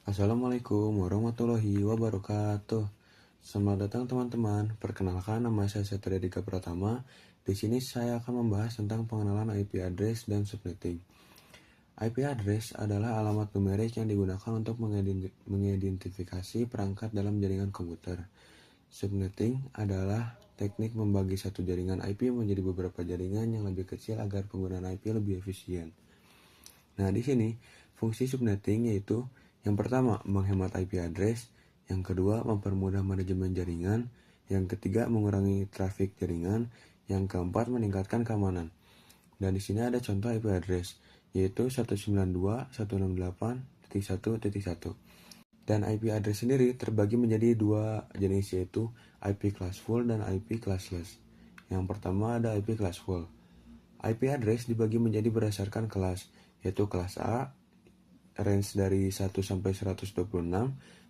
Assalamualaikum warahmatullahi wabarakatuh. Selamat datang teman-teman. Perkenalkan, nama saya Satria Dika Pratama. Di sini saya akan membahas tentang pengenalan IP address dan subnetting. IP address adalah alamat numerik yang digunakan untuk mengidentifikasi perangkat dalam jaringan komputer. Subnetting adalah teknik membagi satu jaringan IP menjadi beberapa jaringan yang lebih kecil agar penggunaan IP lebih efisien. Nah, di sini fungsi subnetting yaitu yang pertama menghemat IP address, yang kedua mempermudah manajemen jaringan, yang ketiga mengurangi trafik jaringan, yang keempat meningkatkan keamanan. Dan di sini ada contoh IP address yaitu 192.168.1.1. Dan IP address sendiri terbagi menjadi dua jenis yaitu IP classful dan IP classless. Yang pertama ada IP classful. IP address dibagi menjadi berdasarkan kelas, yaitu kelas A, range dari 1 sampai 126,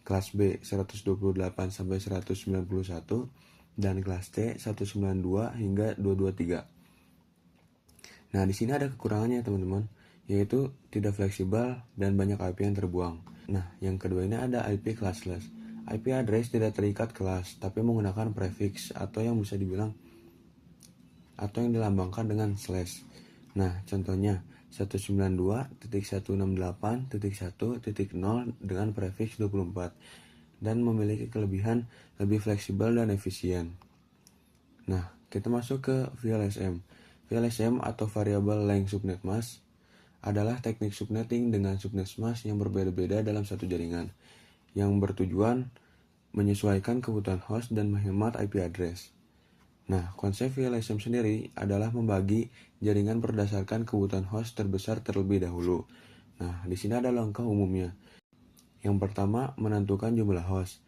kelas B 128 sampai 191, dan kelas C 192 hingga 223. Nah, di sini ada kekurangannya teman-teman, yaitu tidak fleksibel dan banyak IP yang terbuang. Nah, yang kedua ini ada IP classless. IP address tidak terikat kelas, tapi menggunakan prefix atau yang dilambangkan dengan slash. Nah, contohnya 192.168.1.0 dengan prefix 24 dan memiliki kelebihan lebih fleksibel dan efisien. Nah, kita masuk ke VLSM. VLSM atau Variable Length Subnet Mask adalah teknik subnetting dengan subnet mask yang berbeda-beda dalam satu jaringan, yang bertujuan menyesuaikan kebutuhan host dan menghemat IP address. Nah, konsep VLSM sendiri adalah membagi jaringan berdasarkan kebutuhan host terbesar terlebih dahulu. Nah, di sini ada langkah umumnya. Yang pertama, menentukan jumlah host.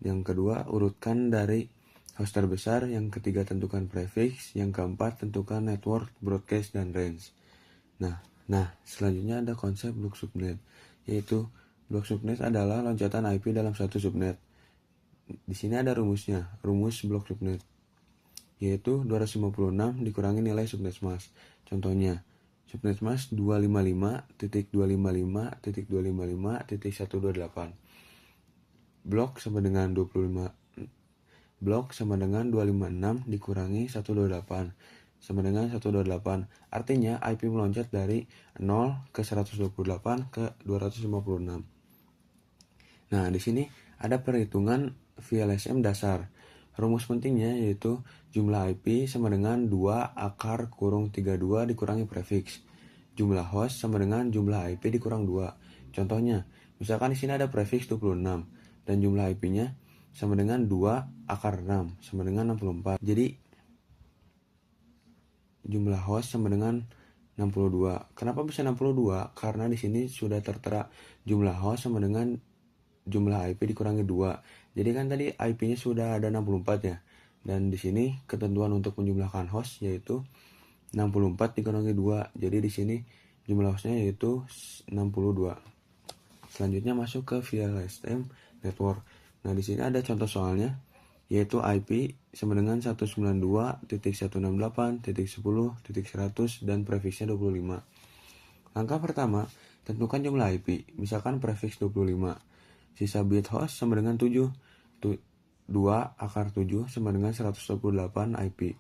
Yang kedua, urutkan dari host terbesar. Yang ketiga, tentukan prefix. Yang keempat, tentukan network, broadcast, dan range. Nah, selanjutnya ada konsep blok subnet, yaitu blok subnet adalah loncatan IP dalam satu subnet. Di sini ada rumusnya, rumus blok subnet, yaitu 256 dikurangi nilai subnet mask. Contohnya, subnet mask 255.255.255.128. Blok sama dengan 256 dikurangi 128 sama dengan 128. Artinya IP meloncat dari 0 ke 128 ke 256. Nah, di sini ada perhitungan VLSM dasar. Rumus pentingnya yaitu jumlah IP sama dengan 2 akar kurung 32 dikurangi prefix. Jumlah host sama dengan jumlah IP dikurang 2. Contohnya, misalkan di sini ada prefix 26 dan jumlah IP-nya sama dengan 2 akar 6 sama dengan 64. Jadi jumlah host sama dengan 62. Kenapa bisa 62? Karena di sini sudah tertera jumlah host sama dengan jumlah IP dikurangi 2. Jadi kan tadi IP-nya sudah ada 64 ya. Dan di sini ketentuan untuk menjumlahkan host yaitu 64 dikurangi 2. Jadi di sini jumlah hostnya yaitu 62. Selanjutnya masuk ke VLSM network. Nah, di sini ada contoh soalnya, yaitu IP sama dengan 192.168.10.100 dan prefixnya 25. Langkah pertama, tentukan jumlah IP, misalkan prefix 25. Sisa bit host sama dengan 7. 2 akar 7 sama dengan 128 IP.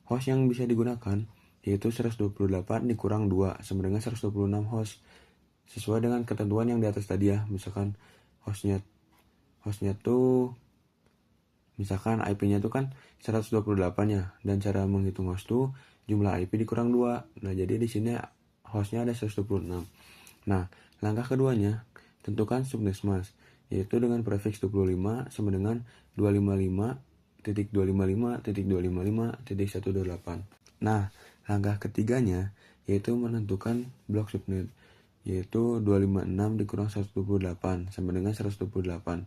Host yang bisa digunakan yaitu 128 dikurang 2 sama dengan 126 host. Sesuai dengan ketentuan yang di atas tadi ya, misalkan hostnya tuh misalkan IP-nya tuh kan 128 ya, dan cara menghitung host tuh jumlah IP dikurang 2. Nah, jadi di sini hostnya ada 126. Nah, langkah keduanya, tentukan subnet mask, yaitu dengan prefix 25 sama dengan 255.255.255.128. Nah, langkah ketiganya yaitu menentukan blok subnet, yaitu 256 dikurang 128 sama dengan 128.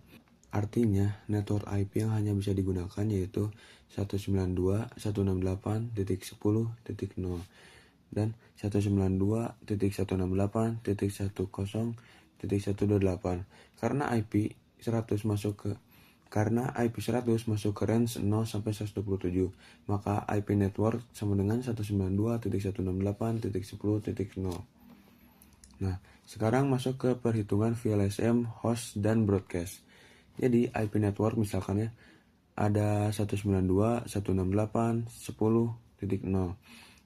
Artinya, network IP yang hanya bisa digunakan yaitu 192.168.10.0 dan 192.168.10.128. Karena IP 100 masuk ke range 0 sampai 127, maka IP network sama dengan 192.168.10.0. Nah, sekarang masuk ke perhitungan VLSM, host, dan broadcast. Jadi IP network misalkan ya, ada 192.168.10.0,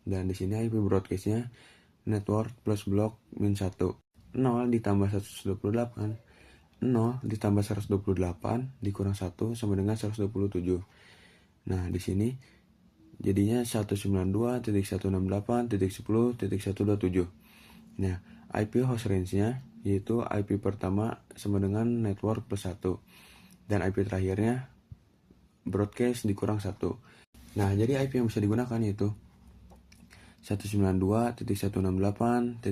dan di sini IP broadcastnya network plus block min 1. 0 ditambah 128, 0 ditambah 128 dikurang 1 sama dengan 127. Nah, di sini jadinya 192.168.10.127. Nah, IP host range-nya yaitu IP pertama sama dengan network plus 1, dan IP terakhirnya broadcast dikurang 1. Nah, jadi IP yang bisa digunakan yaitu 192.168.10.1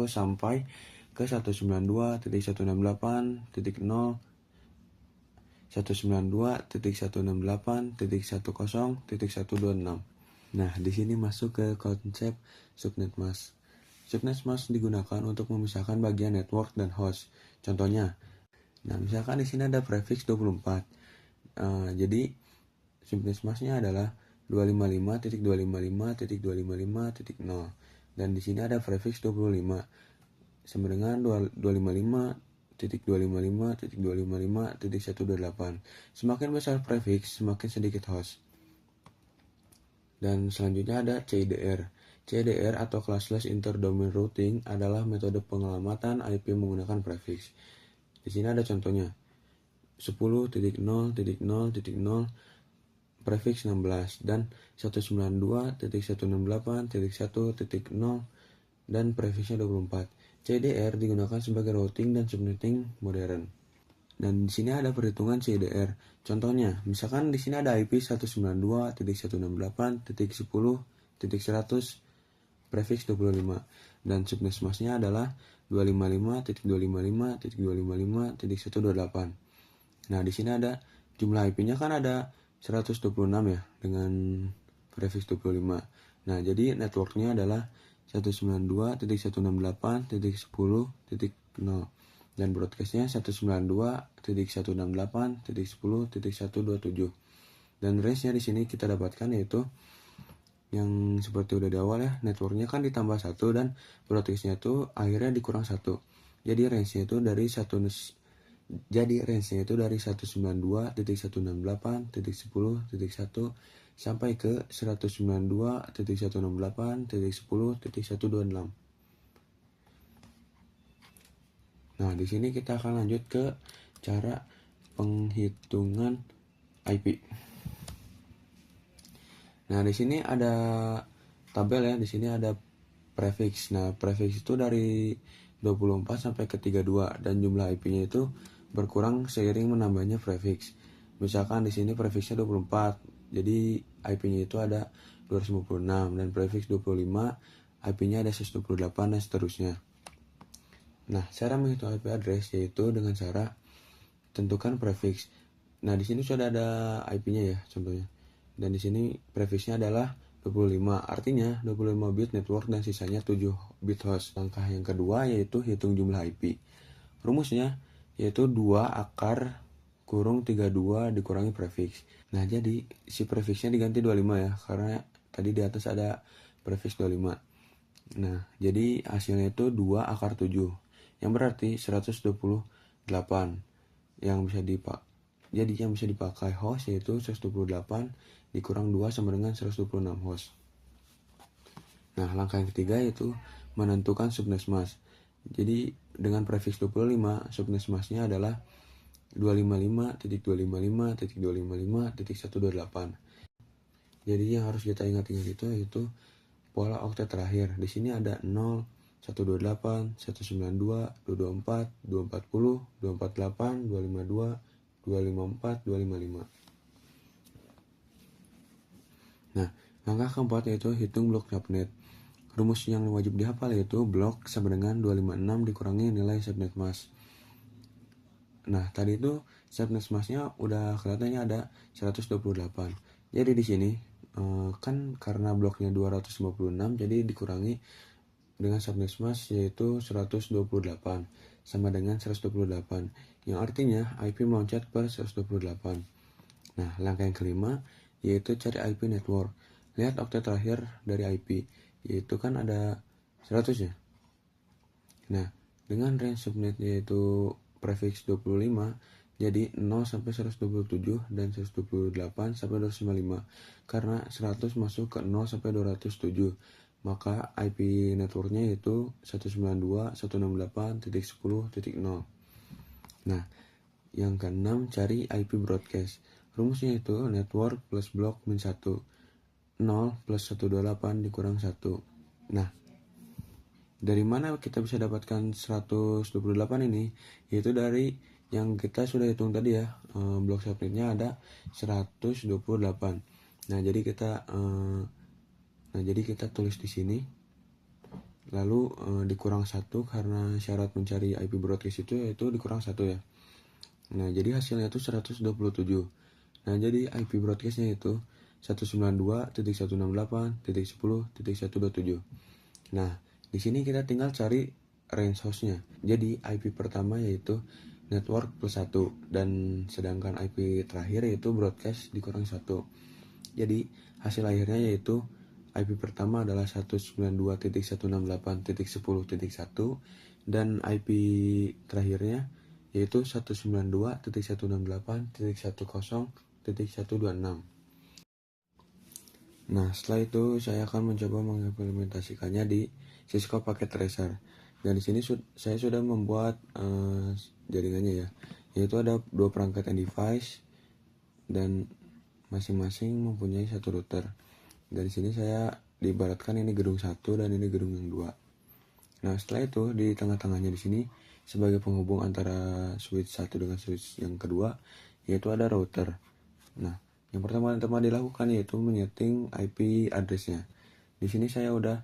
sampai ke 192.168.0 192.168.10.126. Nah, di sini masuk ke konsep subnet mask. Subnet mask digunakan untuk memisahkan bagian network dan host. Contohnya, nah misalkan di sini ada prefix 24. Jadi subnet masknya adalah 255.255.255.0, dan di sini ada prefix 25 sama dengan 255.255.255.128. Semakin besar prefix, semakin sedikit host. Dan selanjutnya ada CIDR. CIDR atau Classless Interdomain Routing adalah metode pengelamatan IP menggunakan prefix. Di sini ada contohnya. 10.0.0.0 prefix 16 dan 192.168.1.0 dan prefixnya 24. CIDR digunakan sebagai routing dan subnetting modern. Dan di sini ada perhitungan CIDR. Contohnya, misalkan di sini ada IP 192.168.10.100 prefix 25 dan subnet masknya adalah 255.255.255.128. Nah, di sini ada jumlah IP-nya kan ada 126 ya dengan prefix 25. Nah, jadi networknya adalah 192.168.10.0 dan broadcastnya 192.168.10.127. Dan range-nya di sini kita dapatkan yaitu yang seperti udah di awal ya, networknya kan ditambah 1 dan broadcastnya itu akhirnya dikurang 1. Jadi range-nya itu dari 192.168.10.1 sampai ke 192.168.10.126. Nah, di sini kita akan lanjut ke cara penghitungan IP. Nah, di sini ada tabel ya, di sini ada prefix. Nah, prefix itu dari 24 sampai ke 32 dan jumlah IP-nya itu berkurang seiring menambahnya prefix. Misalkan di sini prefixnya 24, jadi IP-nya itu ada 256 dan prefix 25, IP-nya ada 128 dan seterusnya. Nah, cara menghitung IP address yaitu dengan cara tentukan prefix. Nah, di sini sudah ada IP-nya ya, contohnya. Dan di sini prefixnya adalah 25, artinya 25 bit network dan sisanya 7 bit host. Langkah yang kedua yaitu hitung jumlah IP. Rumusnya yaitu 2 akar kurung 32 dikurangi prefix. Nah, jadi si prefixnya diganti 25 ya, karena tadi di atas ada prefix 25. Nah, jadi hasilnya itu 2 akar 7, yang berarti 128 yang bisa dipakai. Jadi yang bisa dipakai host yaitu 128 dikurang 2 sama dengan 126 host. Nah, langkah yang ketiga yaitu menentukan subnet mask. Jadi dengan prefix 25, subnet masknya adalah 255.255.255.128. Jadi yang harus kita ingat-ingat itu yaitu pola oktet terakhir. Di sini ada 0, 128, 192, 224, 240, 248, 252, 254, 255. Nah, langkah keempat yaitu hitung blok subnet. Rumus yang wajib dihafal yaitu blok sama dengan 256 dikurangi nilai subnet mask. Nah, tadi itu subnet masknya udah kelihatannya ada 128. Jadi di sini kan karena bloknya 256 jadi dikurangi dengan subnet mask yaitu 128 sama dengan 128, yang artinya IP meloncat per 128. Nah, langkah yang kelima yaitu cari IP network. Lihat oktet terakhir dari IP, yaitu kan ada 100 ya. Nah, dengan range subnetnya itu prefix 25, jadi 0 sampai 127 dan 128 sampai 255. Karena 100 masuk ke 0 sampai 207, maka IP networknya itu 192.168.10.0. Nah, yang keenam, cari IP broadcast. Rumusnya itu network plus block min 1, 0 plus 128 dikurang 1. Nah, dari mana kita bisa dapatkan 128 ini? Yaitu dari yang kita sudah hitung tadi ya, blok subnetnya ada 128. Nah, jadi kita tulis di sini, lalu dikurang 1 karena syarat mencari IP broadcast itu yaitu dikurang 1 ya. Nah, jadi hasilnya itu 127. Nah, jadi IP broadcastnya itu 192.168.10.127. Nah, di sini kita tinggal cari range hostnya. Jadi IP pertama yaitu network plus 1, dan sedangkan IP terakhir yaitu broadcast dikurang 1. Jadi hasil akhirnya yaitu IP pertama adalah 192.168.10.1 dan IP terakhirnya yaitu 192.168.10.126. Nah, setelah itu saya akan mencoba mengimplementasikannya di Cisco Packet Tracer. Dan di sini saya sudah membuat jaringannya ya, yaitu ada 2 perangkat and device dan masing-masing mempunyai 1 router. Dari sini saya diibaratkan ini gedung 1 dan ini gedung yang 2. Nah, setelah itu di tengah-tengahnya di sini sebagai penghubung antara switch 1 dengan switch yang kedua yaitu ada router. Nah, yang pertama-tama dilakukan yaitu menyeting IP address-nya. Di sini saya sudah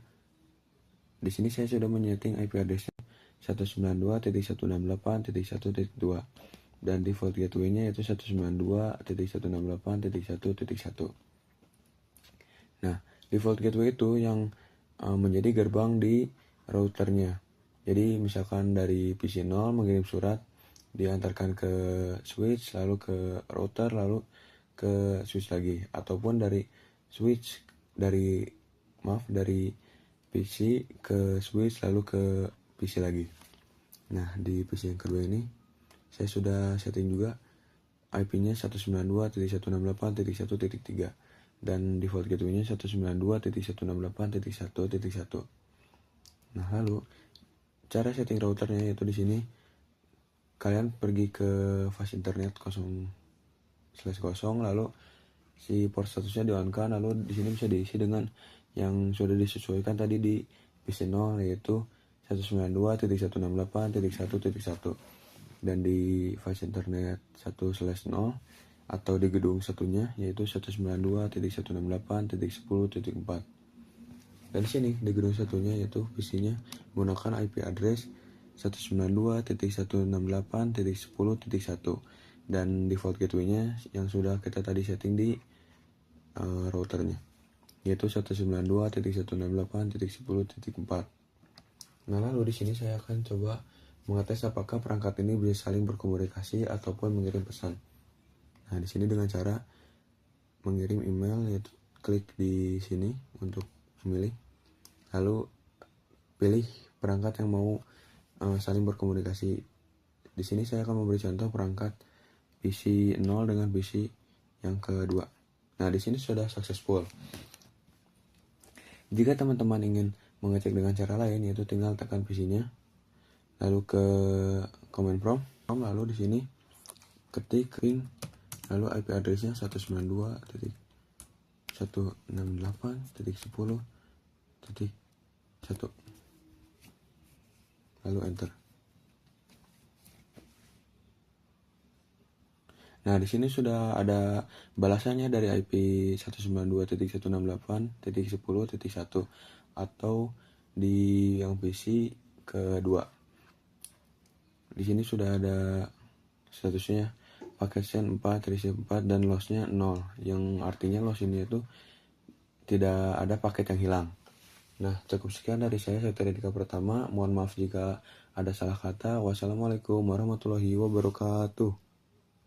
menyeting IP address-nya 192.168.1.2 dan default gateway-nya yaitu 192.168.1.1. Nah, default gateway itu yang menjadi gerbang di routernya. Jadi misalkan dari PC 0 mengirim surat, diantarkan ke switch, lalu ke router, lalu ke switch lagi, ataupun dari PC ke switch lalu ke PC lagi. Nah, di PC yang kedua ini saya sudah setting juga IP-nya 192.168.1.3 dan default gateway-nya 192.168.1.1. Nah, lalu cara setting routernya yaitu di sini kalian pergi ke fast internet 0/0, lalu si port statusnya di-on-kan, lalu di sini bisa diisi dengan yang sudah disesuaikan tadi di PC 0 yaitu 192.168.1.1 dan di fast internet 1/0 atau di gedung satunya yaitu 192.168.10.4. dan di sini di gedung satunya yaitu PC-nya menggunakan IP address 192.168.10.1 dan default gateway-nya yang sudah kita tadi setting di routernya yaitu 192.168.10.4. Nah, lalu di sini saya akan coba mengetes apakah perangkat ini bisa saling berkomunikasi ataupun mengirim pesan. Nah, di sini dengan cara mengirim email, yaitu klik di sini untuk memilih, lalu pilih perangkat yang mau saling berkomunikasi. Di sini saya akan memberi contoh perangkat PC 0 dengan PC yang kedua. Nah, di sini sudah successful. Jika teman-teman ingin mengecek dengan cara lain, yaitu tinggal tekan PC-nya, lalu ke command prompt, lalu di sini ketik ring, lalu IP address-nya 192.168.10.1, lalu enter. Nah, di sini sudah ada balasannya dari IP 192.168.10.1 atau di yang PC kedua. Di sini sudah ada statusnya paket send 4, receive 4 dan loss-nya 0, yang artinya loss ini itu tidak ada paket yang hilang. Nah, cukup sekian dari saya Tedika Pertama. Mohon maaf jika ada salah kata. Wassalamualaikum warahmatullahi wabarakatuh.